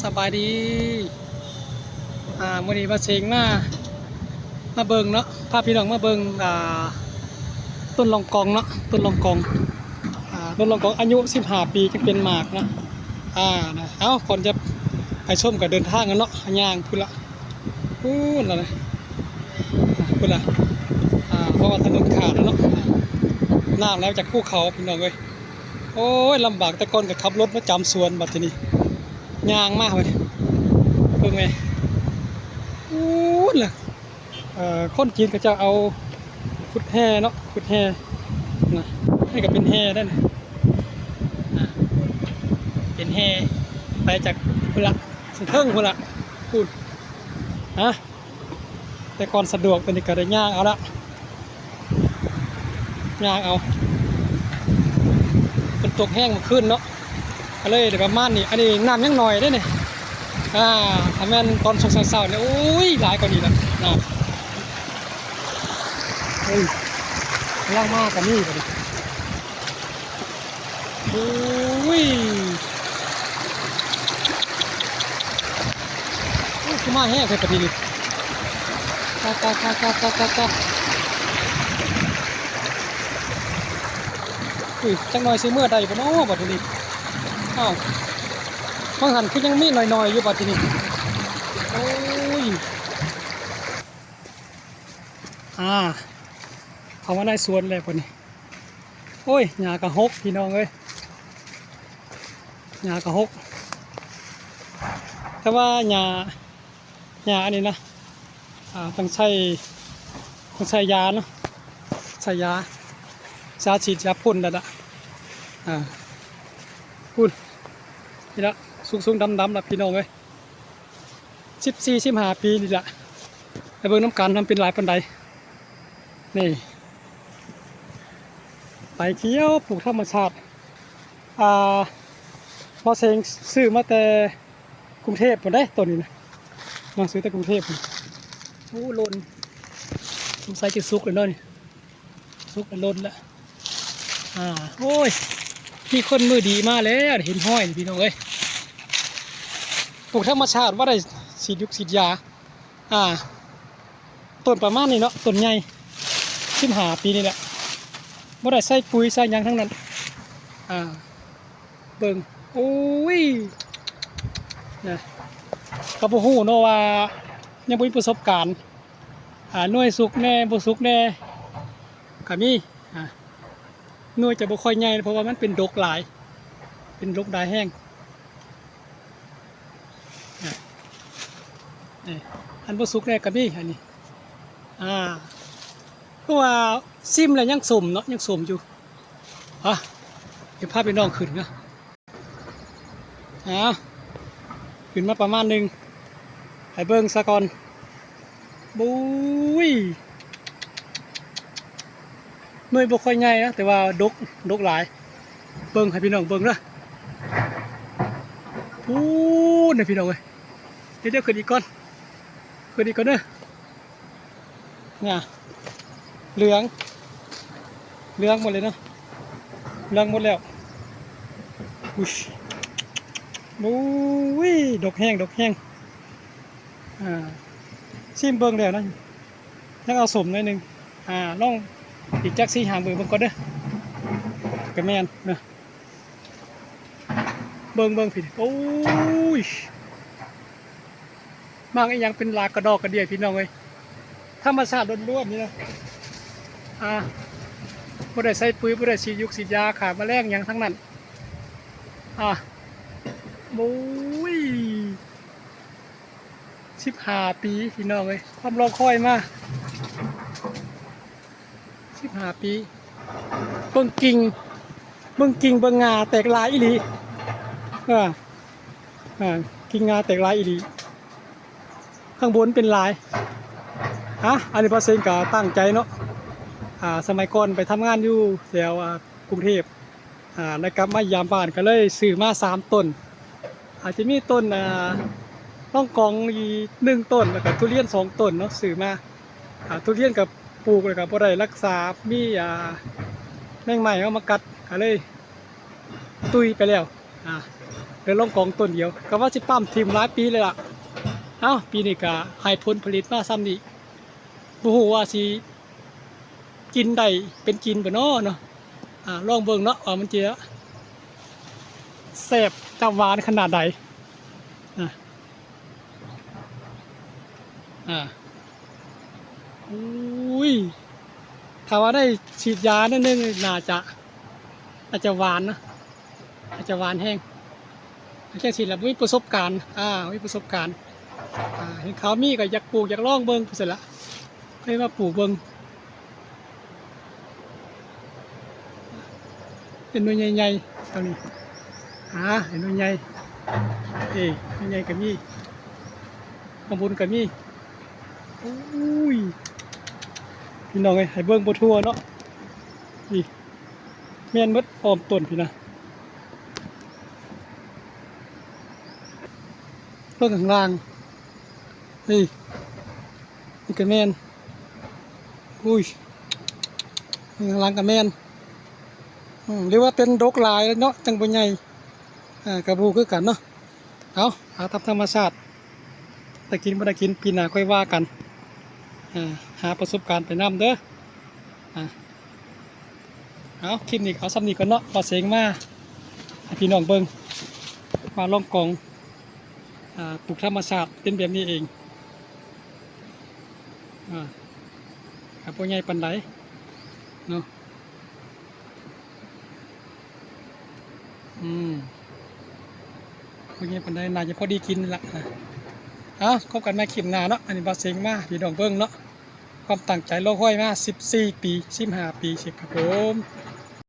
สบายดีมื้อนี้มาเชงมาเบิ่งเนาะพาพี่น้องมาเบิ่งต้นลองกองเนาะต้นลองกองต้นลองกองอายุ15 ปีจึงเป็นหมากนะนะก่อนจะไปชมกับเดินทางกันเนาะย่างพุ่นละพูนละนะพุ่นละเพราะว่าถนนขาดแล้วเนาะน้ำแล้วจากภูเขาพี่น้องเอ้ยโอ้ยลำบากแต่ก่อนก็ขับรถมาจำสวนบัดทีนี้ย่างมากเลยเพิ่งไงอู้ล่ะคนจีนก็จะเอาขุดแห่เนาะขุดแห่นะให้กับเป็นแห่ได้นะเป็นแห่ไปจากพุ่นละสุดเทิงพุ่นละพูดแต่ก่อนสะดวกตอนนี้ก็ได้ย่างเอาละย่างเอาเป็นตกแห้งมาขึ้นเนาะก็เลยเดี๋ยวประมาณนี้อันนี้น้ำยังหน่อยได้เนี่ยทำแม่นตอนสงสารเนี่ยโอ้ยหลายกว่านี้แล้วน้ำล่างมากกันนี่กันดิโอ้ยคือมาแห้งเลยปะทีนี้ตาจังหน่อยซื้อเมื่อใดปะเนาะปะทีนี้บางหันคือยังมีหน่อยๆอยู่ปะทีนี้โอ้ยเขามาได้สวนเลยปะนี่โอ้ยหญ้ากระหกพี่น้องเอ้ยหญ้ากระหกแต่ว่าหญ้าอันนี้นะต้องใช้ยาเนาะใช้ยาฉีดยาพ่นแล้วละพ่นนี่ละสูงดำละพี่น้องเอ้ย14-15 ปีนี่ละไอ้เบิ่งน้ำกันทำเป็นหลายปันใดนี่ไปเที่ยวปลูกธรรมชาติพอเซงซื้อมาแต่กรุงเทพฯได้ตัวนี้นะมาซื้อแต่กรุงเทพฯโอ้ล้นสงสัยจะซุกเลยเนาะนี่ซุกแล้วล้นแล้วโอ้ยมีคนมือดีมาแล้วเห็นห้อยพี่น้องเอ้ยปลูกธรรมชาติว่าได้ฉีดยาต้นประมาณนี้เนาะต้นใหญ่15 ปีนี่แหละว่าได้ใส่ปุ๋ยใส่ยางทั้งนั้นเบิ่งโอ้ยนะกระปุกหูเนาะว่ายังบ่มีประสบการณ์หน่วยสุกแน่บ่สุกแน่ก็มีหน่วยจะบ่ค่อยใหญ่เพราะว่ามันเป็นดกหลายเป็นดกดายแห้งอันบ่สุกแน่ก็มีอันนี้เพราะว่าซิมแล้วยังสมเนาะยังสมอยู่เดี๋ยวพาไปน้องขึ้นนะขึ้นมาประมาณนึงให้เบิ่งซะก่อนบุ้ยหน่วยบ่ค่อยใหญ่นะแต่ว่าดกหลายเบิ่งให้พี่น้องเบิ่งนะพูดนะพี่น้องเอ้ยเดี๋ยวขึ้นอีกก่อนเด้อเนี่ยเหลืองหมดเลยเนาะเหลืองหมดแล้วอุ้ยบุ้ยดกแห้งซิมเบิ่งแล้วนะยังเอาสมหน่อยนึงลองอีกจัก4-5 มือเบิ่งก่อนเด้อกระแมนเนาะเบิ่งพี่โอ้ยมากอีหยังเป็นลากกระดอกกระเดี่ยพี่น้องเอ้ยธรรมชาติล้วนๆนี่นะบ่ได้ใส่ปุ๋ยบ่ได้ฉีดยาฆ่าแมลงหยังทั้งนั้นบุ้ย15 ปีพี่น้องเอ้ยความรอคอยมา15 ปีเบิ่งกิ่งเบิ่งงาแตกลายอีหลีกิ่งงาแตกลายอีหลีข้างบนเป็นลายอันนี้พอเซนก็ตั้งใจเนาะสมัยก่อนไปทำงานอยู่แถวกรุงเทพแล้วกลับมายามบ้านก็เลยซื้อมา3 ต้นอาจจะมีต้นต้องกองอี1 ต้นแล้วก็ทุเรียน2 ต้นเนาะซื้อมาทุเรียนกับปลูกเลยกับบ่ได้รักษามีแมงใหม่เอามากัดก็เลยตุยไปแล้ว เดี๋ยวลงกองต้นเดียวก็ว่าสิปั้มทีมหลายปีเลยล่ะเอ้าปีนี้ก็ให้ผลผลิตมาซ้ำนี่บ่ฮู้ว่าสิกินได้เป็นกินบ่น้อเนาะลองเบิ่งเนาะว่ามันจะแซ่บจะหวานขนาดใดอ่ะอุ้ยถ้าว่าได้ฉีดยานิดนึงน่าจะหวานนะอาจจะหวานแห้งแค่ฉีดแล้วมีประสบการณ์มีประสบการณ์เห็นเขามีก็อยากปลูกอยากลองเบิ่งเสร็จละให้มาปลูกเบิ่งเป็นหน่วยใหญ่ๆตรงนี้เห็นหน่วยใหญ่หน่วยใหญ่กับมีข้างบนกับมีอุ้ยพี่น้องไอ้ให้เบิ่งบ่ทั่วเนาะนี่แม่นมดอ้อมต้นพี่นะเบิ่งข้างล่างนี่ก็แม่นอุ้ยข้างล่างก็แม่นหรือว่าเป็นดกหลายเนาะจังบ่ใหญ่กระบูคือกันเนาะเอาตามธรรมชาติได้กินบ่ได้กินปีหน้าค่อยว่ากันหาประสบการณ์ไปนำเด้อเอาคลิปนี้เอาซ้ำนี้ก่อนเนาะพอเสียงมาให้พี่น้องเบิ่งมาล่องกองปลูกธรรมชาติเป็นแบบนี้เองครับบ่ใหญ่ปานใดเนาะบ่ใหญ่ปานใดน่าจะพอดีกินละคบกันมาคลิปหน้าเนาะอันนี้บาเสียงมาพี่น้องเบิ่งเนาะความตั้งใจรอคอยมา14 ปี15 ปีสิครับผม